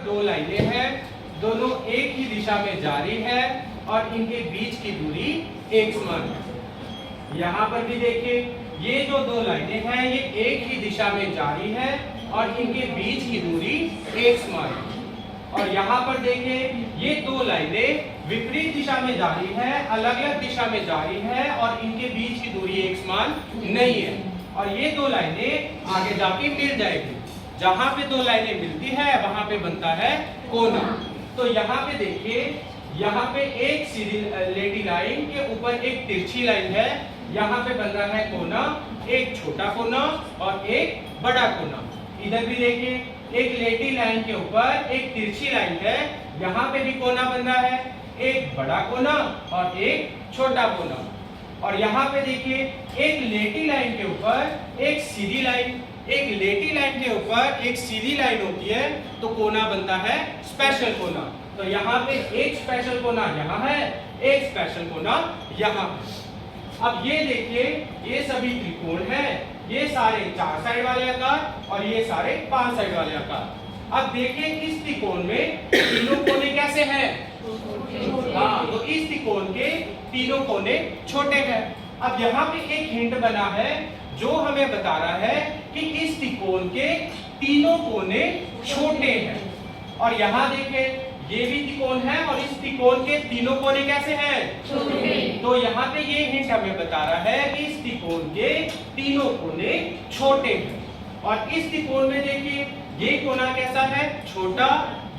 दो लाइनें हैं, दोनों एक ही दिशा में जारी है और इनके बीच की दूरी एक समान है। यहाँ पर भी देखिए, ये जो दो लाइनें हैं ये एक ही दिशा में जारी है और इनके बीच की दूरी एक समान है। और यहाँ पर देखिए, ये दो लाइनें विपरीत दिशा में जारी है, अलग अलग दिशा में जारी है और इनके बीच की दूरी एक समान नहीं है। और ये दो लाइनें आगे जाके मिल जाएगी। जहां पे दो लाइनें मिलती है वहां पे बनता है कोना। तो यहाँ पे देखिए, यहाँ पे एक सीधी लेटी लाइन के ऊपर एक तिरछी लाइन है, यहाँ पे बन रहा है कोना, एक छोटा कोना और एक बड़ा कोना। इधर भी देखिए, एक लेटी लाइन के ऊपर एक तिरछी लाइन है, यहाँ पे भी कोना बन रहा है, एक बड़ा कोना और एक छोटा कोना। और यहाँ पे देखिए, एक लेटी लाइन के ऊपर एक सीधी लाइन, एक लेटी लाइन के ऊपर एक सीधी लाइन होती है तो कोना बनता है स्पेशल कोना। तो यहाँ पे एक स्पेशल कोना यहाँ है, एक स्पेशल कोना यहाँ है। अब ये देखिए, ये सभी त्रिकोण हैं, ये सारे 4 साइड वाले आकार और ये सारे 5 साइड वाले आकार। अब देखिए, इस त्रिकोण में तीनों कोने कैसे हैं? हाँ, तो इस त्रिकोण के तीनों कोने छोटे हैं। अब यहाँ पे एक हिंट बना है जो हमें बता रहा है कि इस त्रिकोण के तीनों कोने छोटे हैं। और यहाँ देखिए, ये भी त्रिकोण है और इस त्रिकोण के तीनों कोने कैसे हैं? छोटे। तो यहाँ पे ये हिंट हमें बता रहा है कि इस त्रिकोण के तीनों कोने छोटे हैं। और इस त्रिकोण में देखिए, ये कोना कैसा है? छोटा।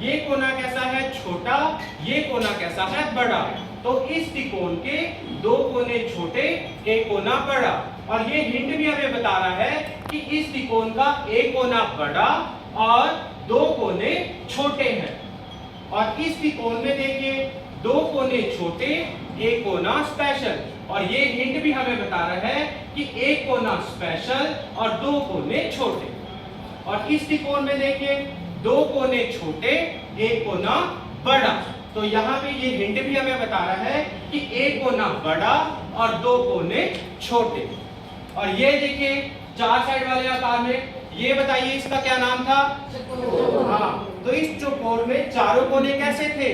ये कोना कैसा है? छोटा। ये कोना कैसा है? बड़ा। तो इस त्रिकोण के दो कोने छोटे, एक कोना बड़ा। और ये हिंट भी हमें बता रहा है कि इस त्रिकोण का एक कोना बड़ा और दो कोने छोटे हैं। और इस त्रिकोण में देखिए, दो कोने छोटे, एक कोना स्पेशल। और ये हिंट भी हमें बता रहा है कि एक कोना स्पेशल और दो कोने छोटे। और इस त्रिकोण में देखिए, दो कोने छोटे, एक कोना बड़ा। तो यहाँ पे ये हिंट भी हमें बता रहा है कि एक कोना बड़ा और दो कोने छोटे। और ये देखिए, 4 साइड वाले आकार में, ये बताइए इसका क्या नाम था? हाँ, तो इस चौकोर में चारों कोने कैसे थे?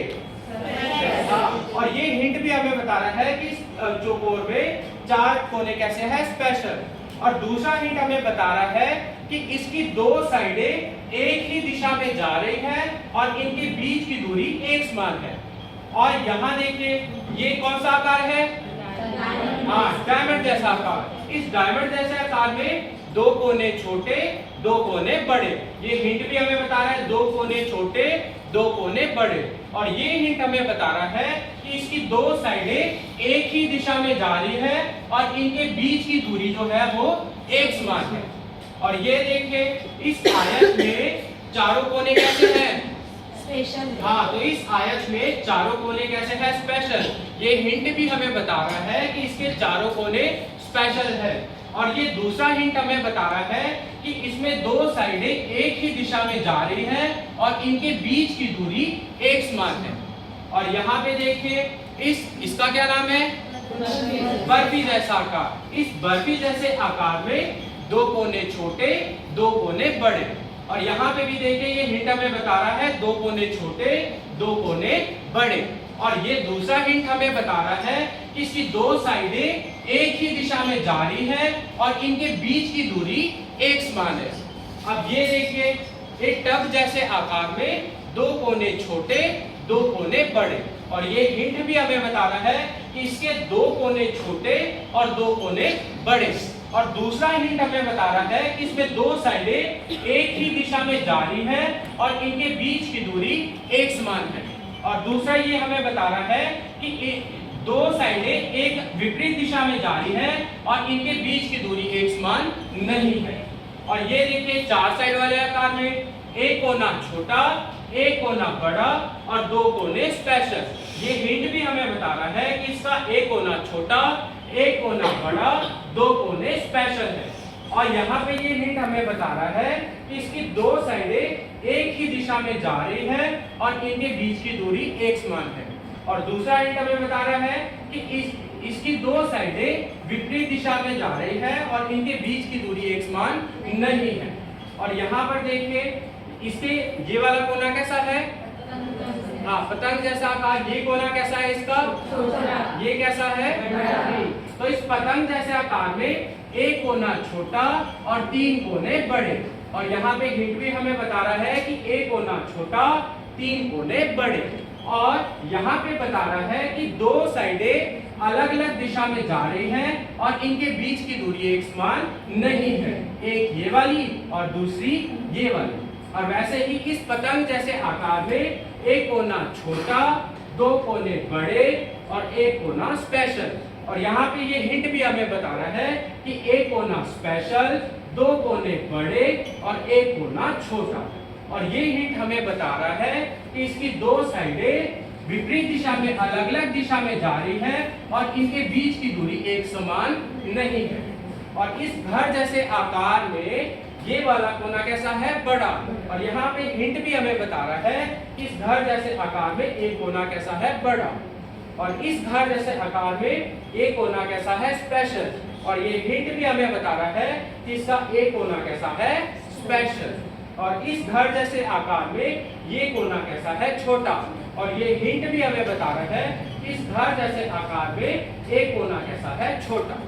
हाँ, और ये हिंट भी हमें बता रहा है कि इस चौकोर में 4 कोने कैसे हैं? स्पेशल। और दूसरा हिंट हमें बता रहा है कि इसकी दो साइडें एक ही दिशा में जा रही हैं और इनके बीच की दूरी एक समान है। और यहाँ देखिए, ये कौन सा आकार है? हाँ, डायमंड जैसा आकार। इस डायमंड जैसे आकार में दो कोने छोटे, दो कोने बड़े। ये हिंट भी हमें बता रहा है, दो कोने छोटे, दो कोने बड़े। और ये हिंट हमें बता रहा है कि इसकी दो साइडें एक ही दिशा में जा रही है और इनके बीच की दूरी जो है वो एक समान है। और ये देखिए, इस आयत में चारों कोने कैसे हैं? स्पेशल। हाँ, तो इस आयत में चारों कोने कैसे हैं? स्पेशल। ये हिंट भी हमें बता रहा है कि इसके चारों कोने स्पेशल है। और ये दूसरा हिंट हमें बता रहा है कि इसमें दो साइडें एक ही दिशा में जा रही हैं और इनके बीच की दूरी एक समान है। और यहाँ पे देखिए, इसका क्या नाम है? बर्फी जैसा आकार। इस बर्फी जैसे आकार में दो कोने छोटे, दो कोने बड़े। और यहाँ पे भी देखिए, ये हिंट हमें बता रहा है दो कोने छोटे, दो कोने बड़े। और ये दूसरा हिंट हमें बता रहा है कि इसकी दो साइडें एक ही दिशा में जा रही हैं और इनके बीच की दूरी एक समान है। अब ये देखिए, एक टब जैसे आकार में दो कोने छोटे, दो कोने बड़े। और ये हिंट भी हमें बता रहा है कि इसके दो कोने छोटे और दो कोने बड़े। और दूसरा हिंट हमें बता रहा है कि इसमें दो साइडें एक ही दिशा में जा रही हैं और इनके बीच की दूरी एक समान है। और दूसरा ये हमें बता रहा है कि दो साइडें एक विपरीत दिशा में जा रही हैं और इनके बीच की दूरी एक समान नहीं है। और ये देखिए, 4 साइड वाले आकार में एक कोना छोटा, एक कोना बड़ा और दो कोने स्पेशल। ये हिंट भी हमें बता रहा है कि इसका एक कोना छोटा, एक कोना बड़ा, दो कोने स्पेशल है। और यहाँ पे ये हिंट हमें बता रहा है कि इसकी दो साइडें एक ही दिशा में जा रही हैं और इनके बीच की दूरी एक समान है। और दूसरा हिंट हमें बता रहा है कि इसकी दो साइडें विपरीत दिशा में जा रही है और इनके बीच की दूरी एक समान नहीं है। और यहाँ पर देखिए, इसके ये वाला कोना कैसा है? हाँ, पतंग जैसा आकार। ये कोना कैसा है इसका? छोटा। ये कैसा है? बड़ा। तो इस पतंग जैसे आकार में एक कोना छोटा और 3 कोने बड़े। और यहाँ पे हिंट भी हमें बता रहा है कि एक कोना छोटा, 3 कोने बड़े। और यहाँ पे बता रहा है कि दो साइडें अलग अलग दिशा में जा रही हैं और इनके बीच की दूरी एक समान नहीं है। एक ये वाली और दूसरी ये वाली। और वैसे ही इस पतंग जैसे आकार में एक कोना छोटा, 2 कोने बड़े और एक कोना स्पेशल। और यहाँ पे ये हिंट भी हमें बता रहा है कि एक कोना स्पेशल, 2 कोने बड़े और एक कोना छोटा। और ये हिंट हमें बता रहा है कि इसकी दो साइडें विपरीत दिशा में, अलग अलग दिशा में जा रही हैं और इनके बीच की दूरी एक समान नहीं है। और इस घर जैसे आकार में ये वाला कोना कैसा है? बड़ा। और यहाँ पे हिंट भी हमें बता रहा है कि इस घर जैसे आकार में एक कोना कैसा है? बड़ा। और इस घर जैसे आकार में एक कोना कैसा है? स्पेशल। और ये हिंट भी हमें बता रहा है कि इसका एक कोना कैसा है? स्पेशल। और इस घर जैसे आकार में ये कोना कैसा है? छोटा। और ये हिंट भी हमें बता रहा है कि इस घर जैसे आकार में एक कोना कैसा है? छोटा।